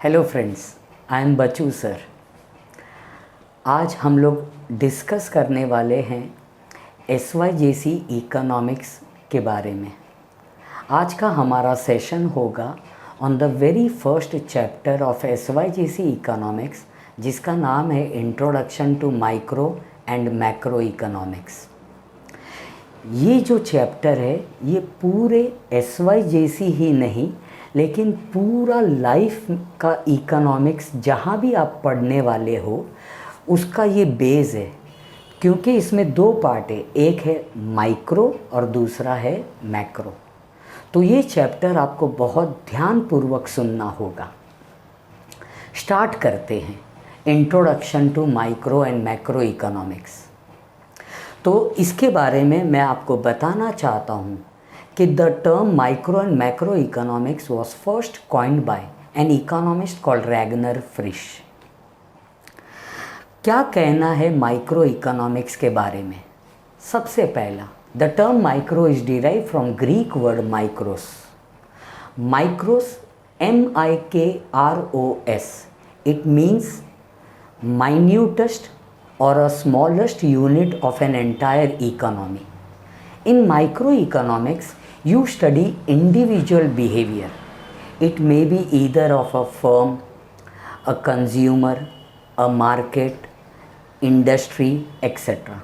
Hello friends, I am Bachchu sir. आज हम लोग डिस्कस करने वाले हैं SYJC इकोनॉमिक्स के बारे में। आज का हमारा सेशन होगा on the very first chapter of SYJC economics, जिसका नाम है introduction to micro and macro economics. ये जो चैप्टर है ये पूरे SYJC ही नहीं लेकिन पूरा लाइफ का इकोनॉमिक्स जहाँ भी आप पढ़ने वाले हो उसका ये बेस है, क्योंकि इसमें दो पार्ट है, एक है माइक्रो और दूसरा है मैक्रो। तो ये चैप्टर आपको बहुत ध्यानपूर्वक सुनना होगा। स्टार्ट करते हैं introduction to micro and macro economics. तो इसके बारे में मैं आपको बताना चाहता हूँ कि the term micro and macroeconomics was first coined by an economist called Ragnar Frisch। क्या कहना है माइक्रो इकोनॉमिक्स के बारे में? सबसे पहला, the term micro is derived from Greek word micros। Micros, MIKROS, it means minutest or a smallest unit of an entire economy। In microeconomics, you study individual behavior. It may be either of a firm, a consumer, a market, industry, etc.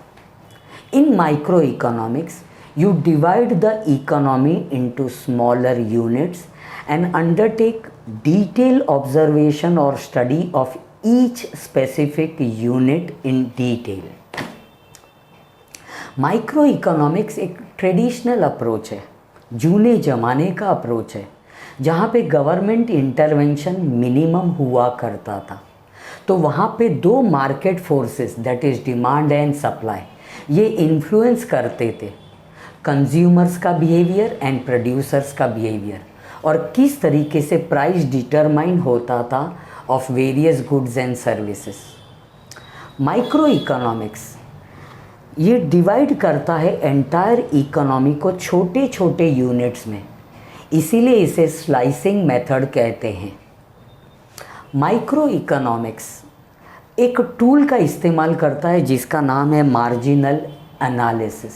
In microeconomics, you divide the economy into smaller units and undertake detailed observation or study of each specific unit in detail। Micro economics एक traditional approach है, जूने ज़माने का approach है, जहाँ पे government intervention minimum हुआ करता था। तो वहाँ पे दो market forces, that is demand and supply, ये इन्फ्लुएंस करते थे कंज्यूमर्स का बिहेवियर एंड प्रोड्यूसर्स का बिहेवियर, और किस तरीके से प्राइस डिटरमाइन होता था of various goods and services. Micro economics ये डिवाइड करता है एंटायर इकोनॉमी को छोटे छोटे यूनिट्स में, इसीलिए इसे स्लाइसिंग मेथड कहते हैं। माइक्रो इकोनॉमिक्स एक टूल का इस्तेमाल करता है जिसका नाम है मार्जिनल एनालिसिस,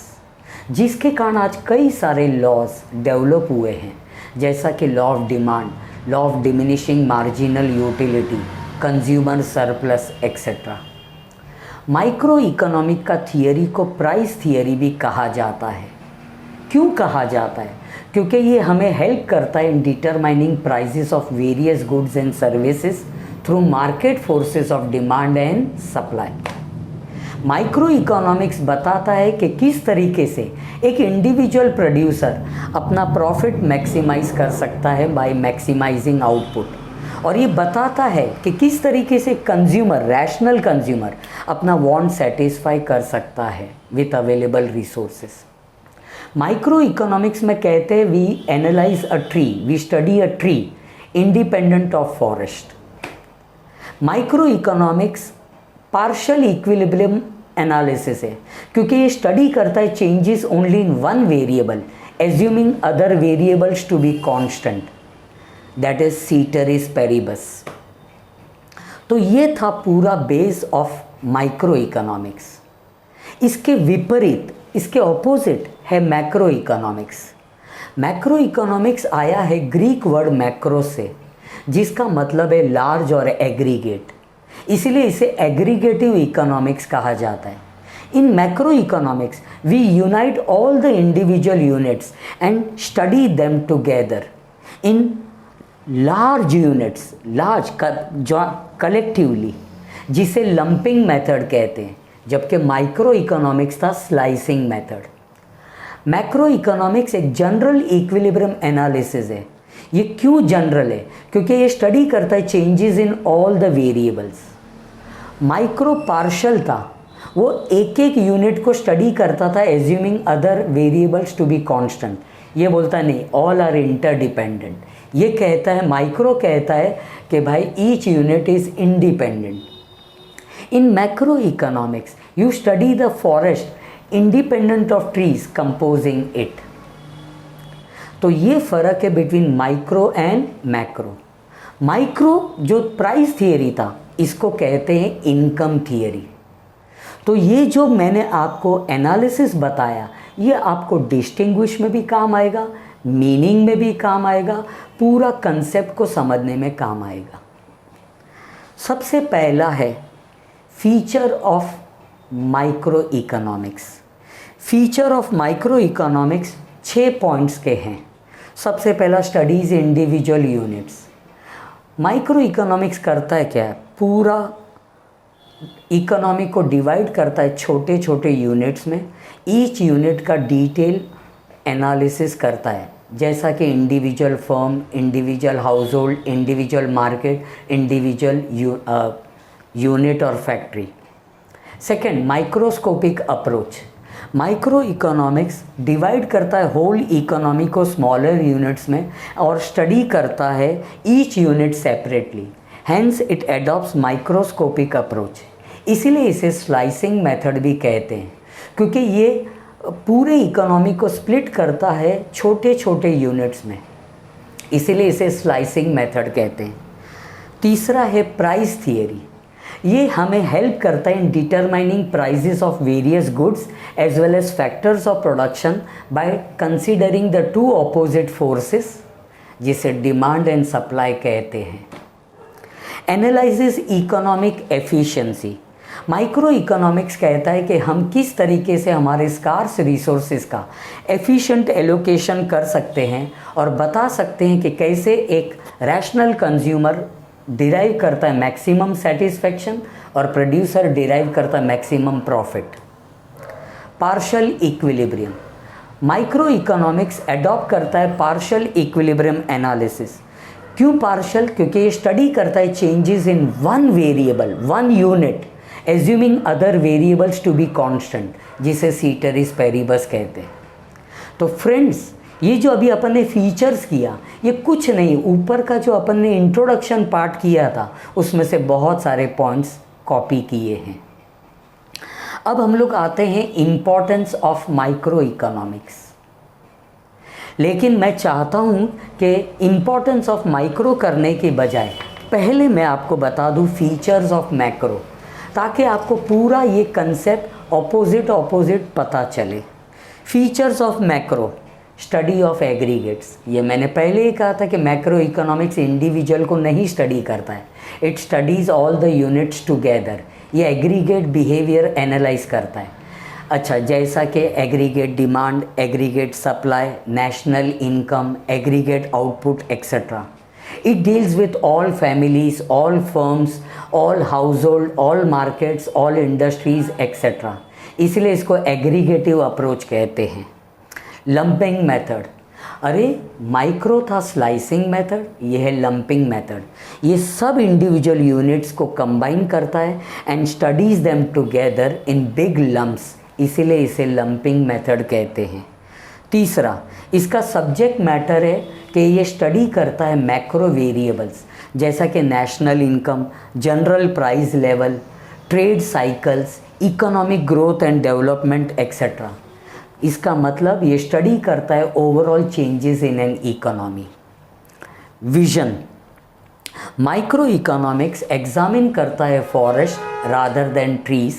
जिसके कारण आज कई सारे लॉज डेवलप हुए हैं, जैसा कि law of demand, law of diminishing marginal utility, consumer surplus etcetera. Micro economic का थियरी को प्राइस थियरी भी कहा जाता है। क्यों कहा जाता है? क्योंकि ये हमें हेल्प करता है in determining prices of various goods and services through market forces of demand and supply. Micro economics बताता है कि किस तरीके से एक इंडिविजुअल प्रोड्यूसर अपना प्रॉफिट मैक्सिमाइज कर सकता है बाय मैक्सिमाइजिंग आउटपुट, और ये बताता है कि किस तरीके से कंज्यूमर, रैशनल कंज्यूमर, अपना वांट सेटिस्फाई कर सकता है with available resources. Microeconomics में कहते हैं we analyse a tree, we study a tree independent of forest. Microeconomics partial equilibrium analysis है, क्योंकि ये स्टडी करता है changes only in one variable assuming other variables to be constant, that is ceteris paribus. तो ये था पूरा base of micro economics. इसके विपरीत, इसके ऑपोजिट है मैक्रो इकोनॉमिक्स। मैक्रो इकोनॉमिक्स आया है ग्रीक वर्ड मैक्रो से, जिसका मतलब है लार्ज और एग्रीगेट, इसीलिए इसे एग्रीगेटिव इकोनॉमिक्स कहा जाता है। In macro economics we unite all the individual units and study them together in large units, large collectively, जिसे लंपिंग मेथड कहते हैं, जबकि माइक्रो इकोनॉमिक्स था स्लाइसिंग मेथड। मैक्रो इकोनॉमिक्स एक जनरल इक्विलिब्रियम एनालिसिस है। ये क्यों जनरल है? क्योंकि ये स्टडी करता है changes in all the variables. Micro partial था, वो एक एक यूनिट को स्टडी करता था assuming other variables to be constant. ये बोलता नहीं ऑल आर इंटरडिपेंडेंट। ये कहता है, माइक्रो कहता है कि भाई each unit is independent. In macro economics you study the forest independent of trees composing it. तो ये फ़र्क है between micro and macro. Micro जो प्राइस थियरी था इसको कहते हैं इनकम थियरी। तो ये जो मैंने आपको एनालिसिस बताया ये आपको डिस्टिंग्विश में भी काम आएगा, मीनिंग में भी काम आएगा, पूरा कंसेप्ट को समझने में काम आएगा। सबसे पहला है feature of micro economics. Feature of micro economics 6 points के हैं। सबसे पहला studies individual units. Micro economics करता है क्या है, पूरा इकोनॉमी को डिवाइड करता है छोटे छोटे यूनिट्स में। ईच यूनिट का डिटेल एनालिसिस करता है, जैसा कि individual firm, individual household, individual market, individual unit और factory. Second, microscopic approach. Microeconomics divide करता है होल इकोनॉमी को स्मॉलर यूनिट्स में और स्टडी करता है each unit separately, hence it adopts microscopic approach. इसीलिए इसे स्लाइसिंग मेथड भी कहते हैं, क्योंकि ये पूरे इकोनॉमी को स्प्लिट करता है छोटे छोटे यूनिट्स में, इसीलिए इसे स्लाइसिंग मेथड कहते हैं। तीसरा है प्राइस थियरी। ये हमें हेल्प करता है in determining prices of various goods as well as factors of production by considering the two opposite forces, जिसे डिमांड एंड सप्लाई कहते हैं। Analyses economic efficiency. Micro economics कहता है कि हम किस तरीके से हमारे स्कार्स रिसोर्सेज का एफिशिएंट एलोकेशन कर सकते हैं और बता सकते हैं कि कैसे एक रैशनल कंज्यूमर डिराइव करता है मैक्सिमम सेटिस्फेक्शन और प्रोड्यूसर डिराइव करता है maximum profit. Partial equilibrium. Micro economics adopt करता है पार्शियल इक्विलिब्रियम एनालिसिस। क्यों पार्शियल? क्योंकि ये स्टडी करता है changes in one variable, one unit, assuming other variables to be constant, जिसे सीटरिस पेरिबस कहते हैं। तो फ्रेंड्स, ये जो अभी अपन ने फीचर्स किया ये कुछ नहीं, ऊपर का जो अपन ने इंट्रोडक्शन पार्ट किया था उसमें से बहुत सारे पॉइंट्स कॉपी किए हैं। अब हम लोग आते हैं इम्पोर्टेंस ऑफ माइक्रो इकोनॉमिक्स। लेकिन मैं चाहता हूँ कि इम्पोर्टेंस ऑफ माइक्रो करने के बजाय पहले मैं आपको बता दूँ फीचर्स ऑफ मैक्रो, ताकि आपको पूरा ये कंसेप्ट ऑपोजिट पता चले। Features of macro, study of aggregates. ये मैंने पहले ही कहा था कि मैक्रो इकोनॉमिक्स इंडिविजुअल को नहीं स्टडी करता है, it studies all the units together. ये एग्रीगेट बिहेवियर एनालाइज करता है। अच्छा, जैसा कि aggregate demand, aggregate supply, national income, aggregate output etcetera. It deals with all families, all firms, all house hold, all markets, all industries etcetera. इसलिए इसको aggregative approach कहते हैं। Lumping method. अरे माइक्रो था स्लाइसिंग मेथड, ये है lumping method. ये सब इंडिविजुअल यूनिट्स को कंबाइन करता है and studies them together in big lumps, इसीलिए इसे लंपिंग मेथड कहते हैं। तीसरा, इसका सब्जेक्ट मैटर है कि ये स्टडी करता है मैक्रो वेरिएबल्स, जैसा कि national income, general price level, trade cycles, economic growth and development etcetera. इसका मतलब ये स्टडी करता है overall changes in an economy. Vision. Micro economics examine करता है forest rather than trees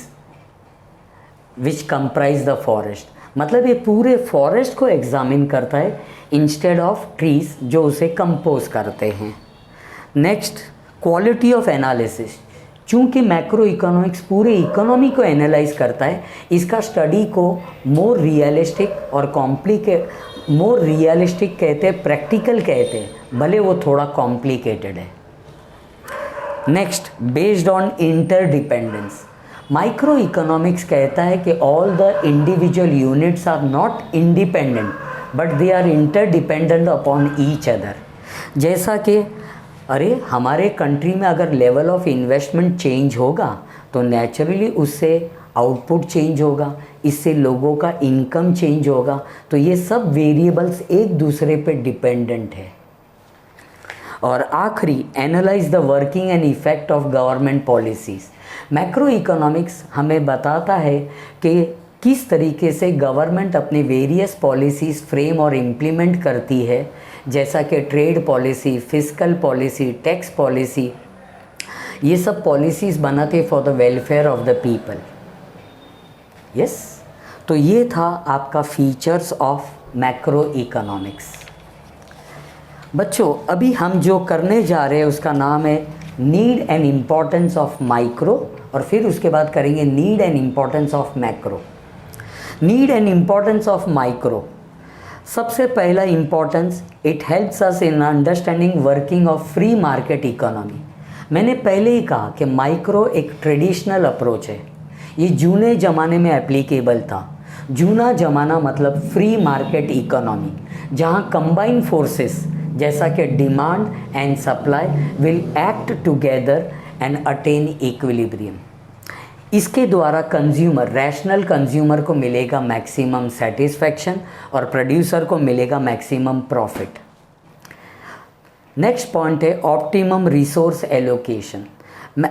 which comprise the forest. मतलब ये पूरे फॉरेस्ट को एग्जामिन करता है इंस्टेड ऑफ ट्रीज जो उसे कंपोज करते हैं। Next, quality of analysis. चूँकि मैक्रो इकोनॉमिक्स पूरे इकोनॉमी को एनालाइज करता है, इसका स्टडी को मोर रियलिस्टिक और मोर रियलिस्टिक कहते हैं, प्रैक्टिकल कहते हैं, भले वो थोड़ा कॉम्प्लिकेटेड है। Next, based on interdependence. Micro economics कहता है कि all the individual units are not independent but they are interdependent upon each other. जैसा कि अरे हमारे कंट्री में अगर लेवल ऑफ इन्वेस्टमेंट चेंज होगा तो नेचुरली उससे आउटपुट चेंज होगा, इससे लोगों का इनकम चेंज होगा। तो ये सब वेरिएबल्स एक दूसरे पे डिपेंडेंट है। और आखिरी, analyse the working and effect of government policies. Macro economics हमें बताता है कि किस तरीके से गवर्नमेंट अपने वेरियस पॉलिसीज़ फ्रेम और इम्प्लीमेंट करती है, जैसा कि trade policy, fiscal policy, tax policy, ये सब पॉलिसीज़ बनाते for the welfare of the people. Yes, तो ये था आपका फीचर्स ऑफ मैक्रो इकोनॉमिक्स। बच्चों, अभी हम जो करने जा रहे हैं उसका नाम है need and importance of micro, और फिर उसके बाद करेंगे need and importance of macro. Need and importance of micro, सबसे पहला importance, it helps us in understanding working of free market economy. मैंने पहले ही कहा कि माइक्रो एक ट्रेडिशनल अप्रोच है, ये जूने ज़माने में एप्लीकेबल था। जूना ज़माना मतलब फ्री मार्केट इकोनॉमी, जहाँ कंबाइंड फोर्सेस जैसा कि demand and supply will act together and attain equilibrium. इसके द्वारा कंज्यूमर, रैशनल कंज्यूमर को मिलेगा मैक्सिमम सेटिस्फैक्शन और प्रोड्यूसर को मिलेगा मैक्सिमम प्रॉफिट। नेक्स्ट पॉइंट है optimum resource allocation.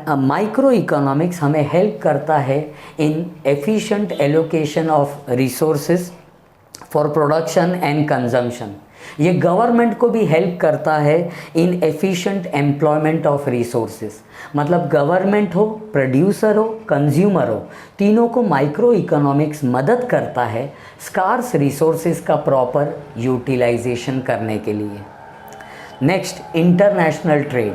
Micro economics हमें हेल्प करता है इन efficient allocation of resources for production and consumption. ये गवर्नमेंट को भी हेल्प करता है इन एफिशिएंट एम्प्लॉयमेंट ऑफ रिसोर्सेज। मतलब गवर्नमेंट हो, प्रोड्यूसर हो, कंज्यूमर हो, तीनों को माइक्रो इकोनॉमिक्स मदद करता है स्कार्स रिसोर्सेज का प्रॉपर यूटिलाइजेशन करने के लिए। Next, international trade.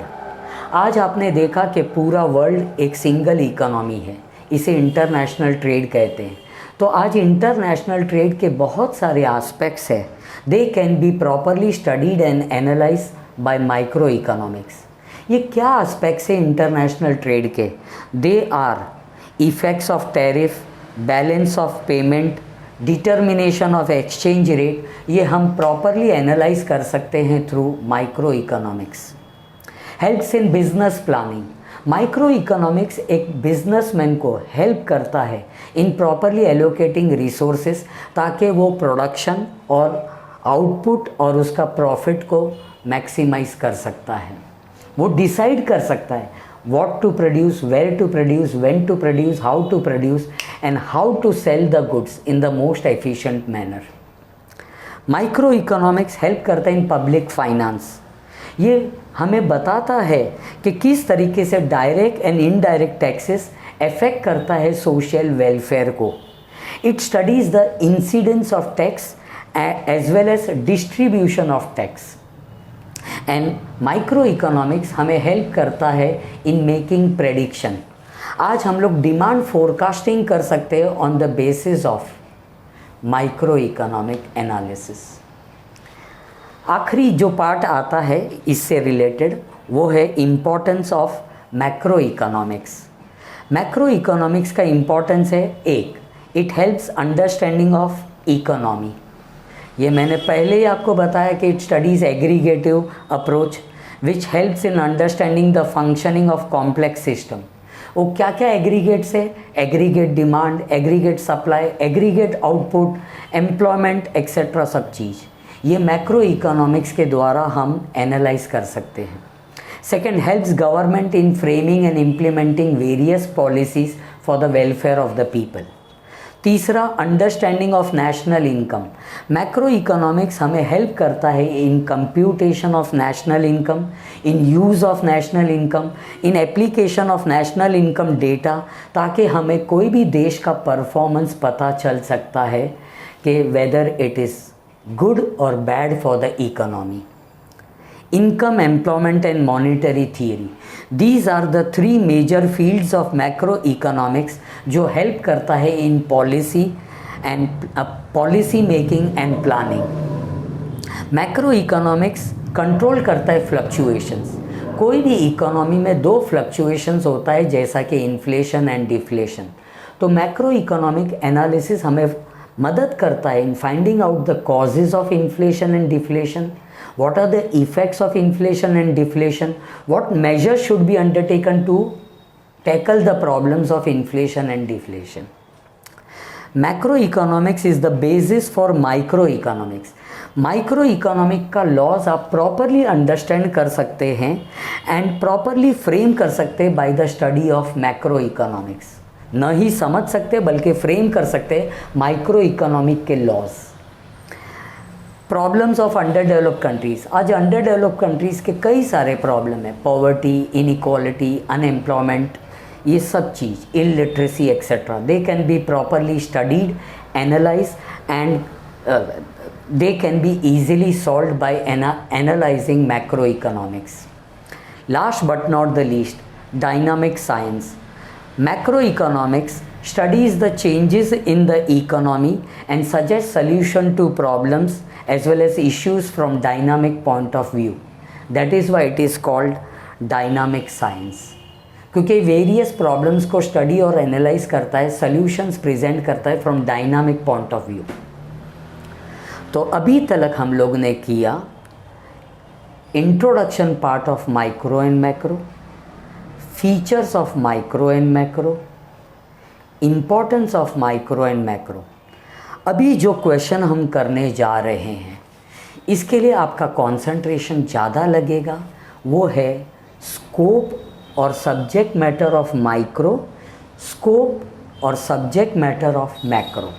आज आपने देखा कि पूरा वर्ल्ड एक सिंगल इकोनॉमी है, इसे इंटरनेशनल ट्रेड कहते हैं। तो आज इंटरनेशनल ट्रेड के बहुत सारे एस्पेक्ट्स हैं, they can be properly studied and analyse by micro economics. ये क्या एस्पेक्ट्स हैं इंटरनेशनल ट्रेड के? They are effects of tariff, balance of payment, determination of exchange rate. ये हम प्रॉपरली एनालाइज कर सकते हैं through micro economics. Helps in business planning. Micro economics एक बिजनेसमैन को हेल्प करता है इन प्रॉपरली एलोकेटिंग रिसोर्सेज, ताकि वो प्रोडक्शन और आउटपुट और उसका प्रॉफिट को मैक्सिमाइज कर सकता है। वो डिसाइड कर सकता है what to produce, where to produce, when to produce, how to produce and how to sell the goods in the most efficient manner. Micro economics help करता है इन पब्लिक फाइनेंस। ये हमें बताता है कि किस तरीके से direct and indirect taxes affect करता है सोशल वेलफेयर को। It studies the incidence of tax as well as distribution of tax. And micro economics हमें हेल्प करता है इन मेकिंग प्रेडिक्शन। आज हम लोग डिमांड फोरकास्टिंग कर सकते हैं on the basis of micro economic analysis. आखिरी जो पार्ट आता है इससे रिलेटेड वो है importance of macro economics. Macro economics का इम्पोर्टेंस है, एक, it helps understanding of economy. ये मैंने पहले ही आपको बताया कि it studies aggregative approach which helps in understanding the functioning of complex system. वो क्या क्या एग्रीगेट्स है? Aggregate demand, aggregate supply, aggregate output, employment etcetera, सब चीज़ ये मैक्रो इकोनॉमिक्स के द्वारा हम एनालाइज कर सकते हैं। Second, helps government in framing and implementing various policies for the welfare of the people. तीसरा, understanding of national income. Macroeconomics हमें हेल्प करता है in computation of national income, in use of national income, in application of national income data, ताकि हमें कोई भी देश का परफॉर्मेंस पता चल सकता है कि वेदर इट इज़ गुड और bad for the economy. Income, employment and monetary theory. These are the three major fields of macroeconomics जो help करता है in policy making and planning. Macroeconomics control करता है fluctuations. कोई भी इकोनॉमी में दो फ्लक्चुएशंस होता है जैसा कि इन्फ्लेशन एंड डिफ्लेशन। तो मैक्रो इकोनॉमिक एनालिसिस हमें मदद करता है in finding out the causes of inflation and deflation. What are the effects of inflation and deflation? What measures should be undertaken to tackle the problems of inflation and deflation? Macroeconomics is the basis for microeconomics. Microeconomic का laws आप properly understand कर सकते हैं and properly frame कर सकते हैं by the study of macro economics. न ही समझ सकते बल्कि फ्रेम कर सकते हैं माइक्रो इकोनॉमिक के laws. Problems of under developed countries. आज अंडर डेवलप्ड कंट्रीज़ के कई सारे प्रॉब्लम हैं, पॉवर्टी, इनइक्वालिटी, अनएम्प्लॉयमेंट, ये सब चीज़, illiteracy etcetera. They can be properly studied, analyse and they can be easily solved by analyzing macroeconomics. Last but not the least, dynamic science. Macroeconomics studies the changes in the economy and suggests solution to problems as well as issues from dynamic point of view. That is why it is called dynamic science. क्योंकि various problems को study और analyse करता है, solutions present करता है from dynamic point of view. तो अभी तक हम लोग ने किया introduction part of micro and macro, features of micro and macro, importance of micro and macro. अभी जो क्वेश्चन हम करने जा रहे हैं इसके लिए आपका कंसंट्रेशन ज़्यादा लगेगा, वो है स्कोप और subject matter of micro, scope और सब्जेक्ट मैटर ऑफ मैक्रो।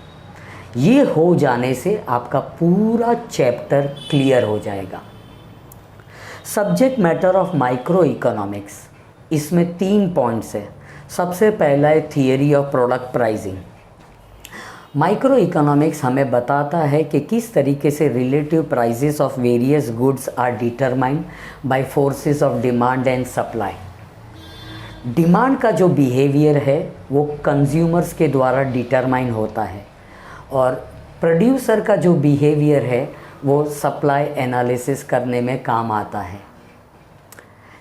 ये हो जाने से आपका पूरा चैप्टर क्लियर हो जाएगा। Subject matter of micro economics, इसमें 3 पॉइंट्स है। सबसे पहला है theory of product pricing. Micro economics हमें बताता है कि किस तरीके से relative prices of various goods are determined by forces of demand and supply. Demand का जो बिहेवियर है वो कंज्यूमर्स के द्वारा डिटरमाइन होता है और प्रोड्यूसर का जो बिहेवियर है वो सप्लाई एनालिसिस करने में काम आता है।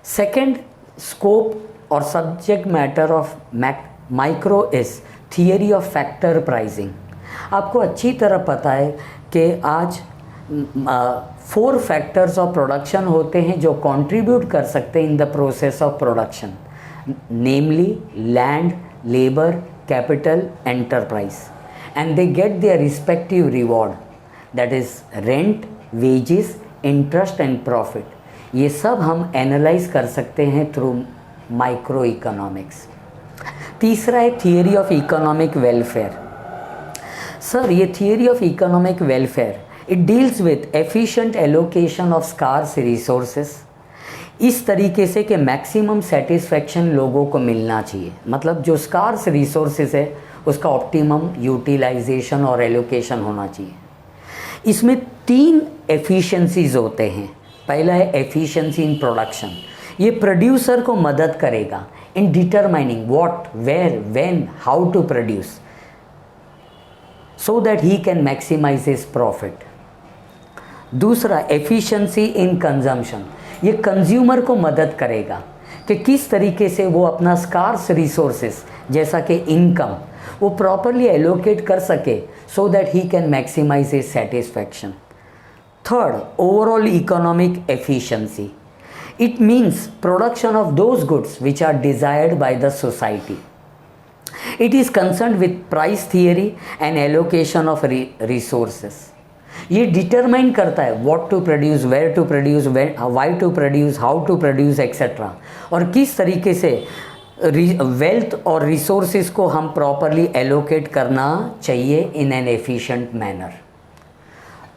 सेकंड, स्कोप और subject matter of micro is theory of factor pricing. आपको अच्छी तरह पता है कि आज 4 फैक्टर्स ऑफ प्रोडक्शन होते हैं जो कंट्रीब्यूट कर सकते हैं in the process of production, namely land, labour, capital, enterprise, and they get their respective reward, that is rent, wages, interest and profit. ये सब हम एनालाइज कर सकते हैं थ्रू माइक्रो इकोनॉमिक्स। तीसरा है theory of economic welfare. Sir, ये theory of economic welfare it deals with efficient allocation of scarce resources, इस तरीके से कि मैक्सिमम सेटिस्फेक्शन लोगों को मिलना चाहिए। मतलब जो स्कार्स रिसोर्सेस है उसका ऑप्टिमम यूटिलाइजेशन और एलोकेशन होना चाहिए। इसमें 3 एफिशिएंसीज होते हैं। पहला है एफिशिएंसी इन प्रोडक्शन। ये प्रोड्यूसर को मदद करेगा in determining what, where, when, how to produce so that he can maximise his profit. दूसरा, एफिशिएंसी इन कंजम्पशन। ये कंज्यूमर को मदद करेगा कि किस तरीके से वो अपना स्कार्स रिसोर्सेस जैसा कि इनकम वो प्रॉपरली एलोकेट कर सके so that he can maximise his satisfaction. Third, overall economic efficiency. It means production of those goods which are desired by the society. It is concerned with price theory and allocation of resources. ये determine करता है what to produce, where to produce, why to produce, how to produce etcetera, और किस तरीके से wealth और resources को हम प्रॉपरली एलोकेट करना चाहिए इन एन एफिशिएंट मैनर।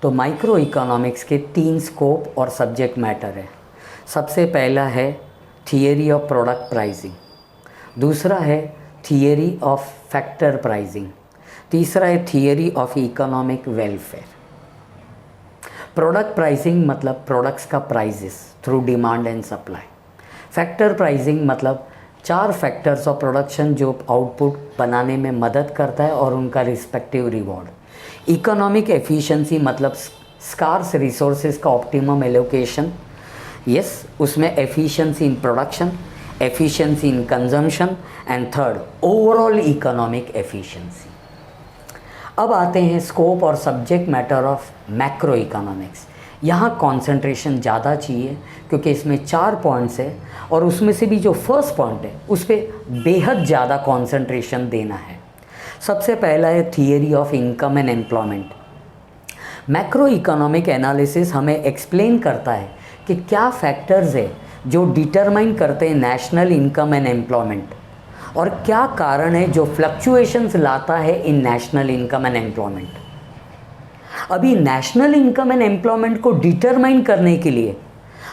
तो माइक्रो इकोनॉमिक्स के 3 स्कोप और सब्जेक्ट मैटर है। सबसे पहला है थियरी ऑफ प्रोडक्ट प्राइसिंग, दूसरा है थियरी ऑफ फैक्टर प्राइसिंग, तीसरा है theory of economic welfare. Product pricing मतलब प्रोडक्ट्स का prices through demand and supply. Factor pricing मतलब 4 फैक्टर्स ऑफ प्रोडक्शन जो आउटपुट बनाने में मदद करता है और उनका रिस्पेक्टिव रिवॉर्ड। इकोनॉमिक एफिशिएंसी मतलब स्कार्स रिसोर्सेज का ऑप्टिमम एलोकेशन, यस, उसमें efficiency in production, efficiency in consumption and third overall economic efficiency. अब आते हैं स्कोप और subject matter of macro economics. यहाँ कंसंट्रेशन ज़्यादा चाहिए क्योंकि इसमें 4 पॉइंट्स है और उसमें से भी जो फर्स्ट पॉइंट है उस पर बेहद ज़्यादा कंसंट्रेशन देना है। सबसे पहला है theory of income and employment. Macro economic analysis हमें एक्सप्लेन करता है कि क्या फैक्टर्स है जो डिटरमाइन करते हैं नेशनल इनकम एंड एम्प्लॉयमेंट और क्या कारण है जो फ्लक्चुएशंस लाता है इन नेशनल इनकम एंड एम्प्लॉयमेंट। अभी नेशनल इनकम एंड एम्प्लॉयमेंट को डिटरमाइन करने के लिए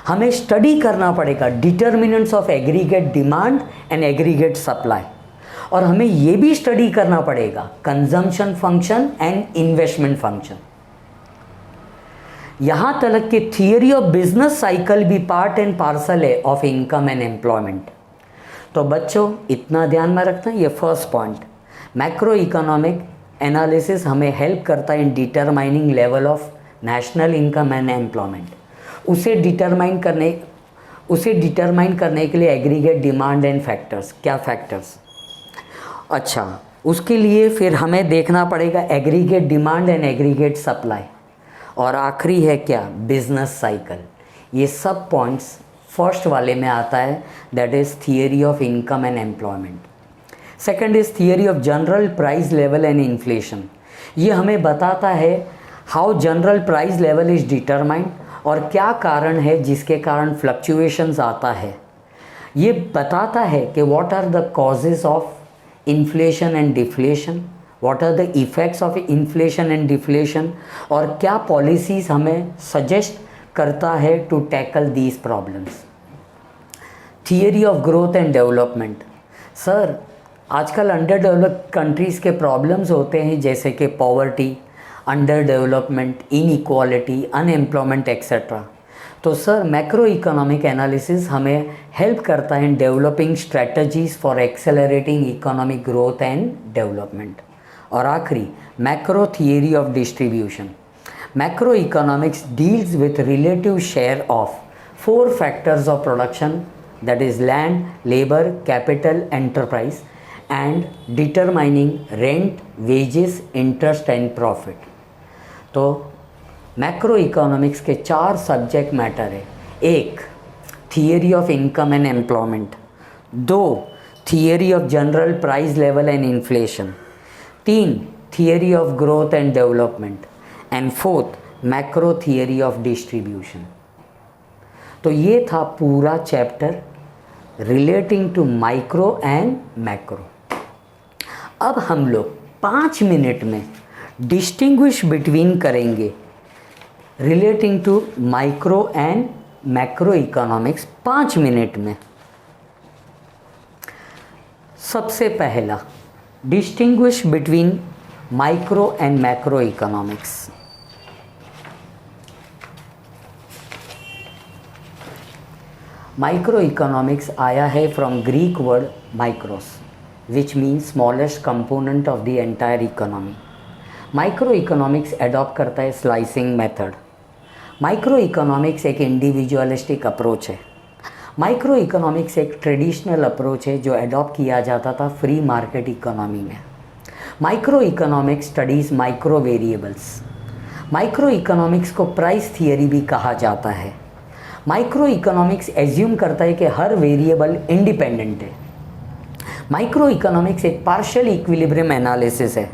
हमें स्टडी करना पड़ेगा determinants of aggregate demand and aggregate supply, और हमें ये भी स्टडी करना पड़ेगा consumption function and investment function. यहाँ तक कि थियरी ऑफ बिजनेस साइकिल भी पार्ट एंड पार्सल है ऑफ इनकम एंड एम्प्लॉयमेंट। तो बच्चों इतना ध्यान में रखना, ये first point, macro economic analysis हमें हेल्प करता है in determining level of national income and employment. उसे डिटरमाइन करने के लिए एग्रीगेट डिमांड एंड फैक्टर्स, क्या फैक्टर्स, अच्छा उसके लिए फिर हमें देखना पड़ेगा aggregate demand and aggregate supply, और आखिरी है क्या, बिजनेस साइकिल। ये सब पॉइंट्स फर्स्ट वाले में आता है, that is theory of income and employment. Second is theory of general price level and inflation. ये हमें बताता है how general price level is determined और क्या कारण है जिसके कारण फ्लक्चुएशंस आता है। ये बताता है कि what are the causes of inflation and deflation, what are the effects of inflation and deflation, और क्या पॉलिसीज़ हमें सजेस्ट करता है to tackle these problems. Theory of growth and development. Sir आजकल अंडर डेवलप्ड कंट्रीज़ के problems होते हैं जैसे कि poverty, under development, inequality, unemployment etcetera. तो सर मैक्रो इकोनॉमिक एनालिसिस हमें हेल्प करता है in developing strategies for accelerating economic growth and development. और आखिरी macro theory of distribution. Macro economics deals with relative share of 4 factors of production, that is land, labour, capital, enterprise, and determining rent, wages, interest and profit. तो macro economics के 4 subject matter है। 1 theory of income and employment, 2 theory of general price level and inflation, 3 theory of growth and development, and 4th macro theory of distribution. तो ये था पूरा chapter relating to micro and macro. अब हम लोग 5 minute में distinguish between करेंगे relating to micro and macro economics 5 minute में। सबसे पहला distinguish between micro and macro economics. Microeconomics आया है from Greek word micros which means smallest component of the entire economy. Micro economics adopt करता है slicing method. Micro economics एक individualistic approach है। Micro economics एक traditional approach है जो adopt किया जाता था फ्री मार्केट इकोनॉमी में। Micro economics studies micro variables. Micro economics को प्राइस थियरी भी कहा जाता है। माइक्रो इकोनॉमिक्स एज्यूम करता है कि हर वेरिएबल इंडिपेंडेंट है। माइक्रो इकोनॉमिक्स एक पार्शियल इक्विलिब्रियम एनालिसिस है।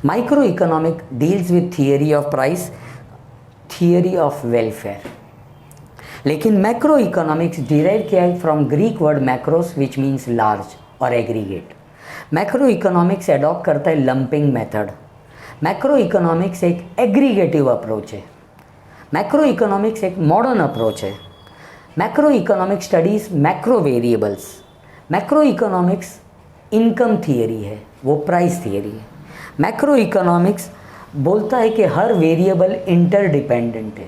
Micro economic deals with theory of price, theory of welfare. लेकिन मैक्रो इकोनॉमिक्स डिराइव किया है from Greek word macros which means large और एग्रीगेट। मैक्रो इकोनॉमिक्स एडॉप्ट करता है lumping method. Macro economics एक aggregative approach है। Macro economics एक modern approach है। Macro economics studies macro variables. Macro economics income theory है, वो प्राइस थियरी है। मैक्रो इकोनॉमिक्स बोलता है कि हर वेरिएबल इंटरडिपेंडेंट है।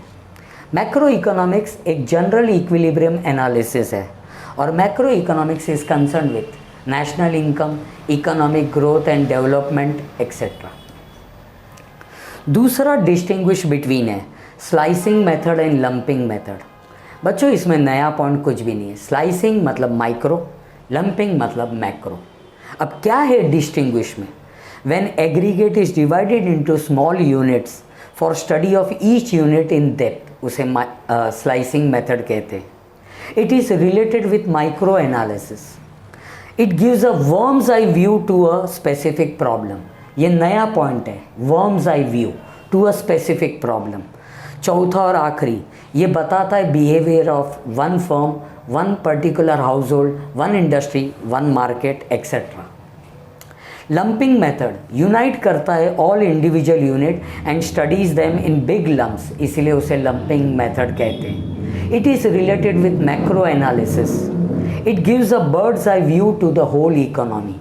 मैक्रो इकोनॉमिक्स एक जनरल इक्विलिब्रियम एनालिसिस है और macro economics is concern with national income, economic growth and development etcetera. दूसरा डिस्टिंग्विश बिटवीन है slicing method and lumping method. बच्चों इसमें नया पॉइंट कुछ भी नहीं है। स्लाइसिंग मतलब माइक्रो, लंपिंग मतलब मैक्रो। अब क्या है डिस्टिंग्विश में? When aggregate is divided into small units for study of each unit in depth, उसे स्लाइसिंग मेथड कहते हैं। It is related with micro analysis. It gives a worm's eye view to a specific problem. ये नया point है, worm's eye view to a specific problem. चौथा और आखिरी, ये बताता है behaviour of one firm, one particular house hold, one industry, one market etcetera. Lumping method unite करता है all individual unit and studies them in big lumps, इसलिए उसे लंपिंग मेथड कहते हैं। It is related with macro analysis. It gives a bird's eye view to the whole economy.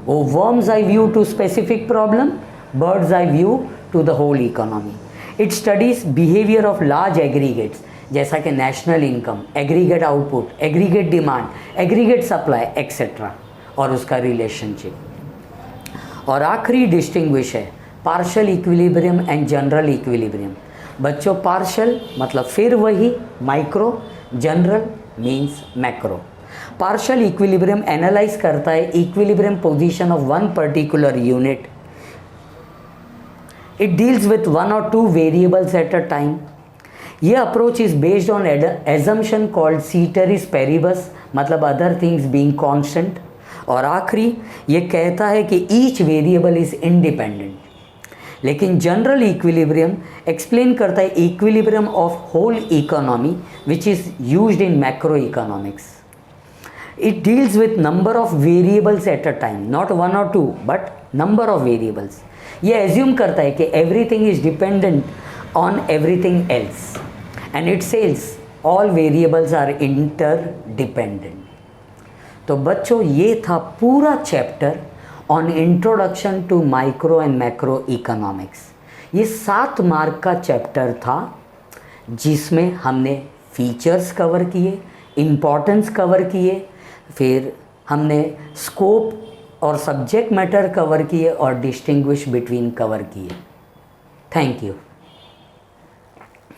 वो worm's eye view to specific problem, bird's eye view to the whole economy. It studies behaviour of large aggregates, जैसा कि national income, aggregate output, aggregate demand, aggregate supply etcetera, और उसका relationship. और आखिरी distinguish है partial equilibrium and general equilibrium. बच्चों, partial मतलब फिर वही, micro, general means macro. Partial equilibrium analyse करता है equilibrium position of one particular unit. It deals with one और two variables at a time. ये approach is based on assumption called ceteris paribus, मतलब other things being constant. और आखिरी ये कहता है कि ईच वेरिएबल इज इंडिपेंडेंट। लेकिन जनरल इक्विलिब्रियम एक्सप्लेन करता है equilibrium of whole economy which is used in macro economics. It deals with number of variables at a time, not one और two but number of variables. ये assume करता है कि everything is dependent on everything else and it sells all variables are interdependent. तो बच्चों, ये था पूरा chapter on introduction to micro and macro economics. ये 7 मार्क का चैप्टर था जिसमें हमने फीचर्स कवर किए, इम्पॉर्टेंस कवर किए, फिर हमने स्कोप और सब्जेक्ट मैटर कवर किए और डिस्टिंग्विश बिटवीन कवर किए। Thank you.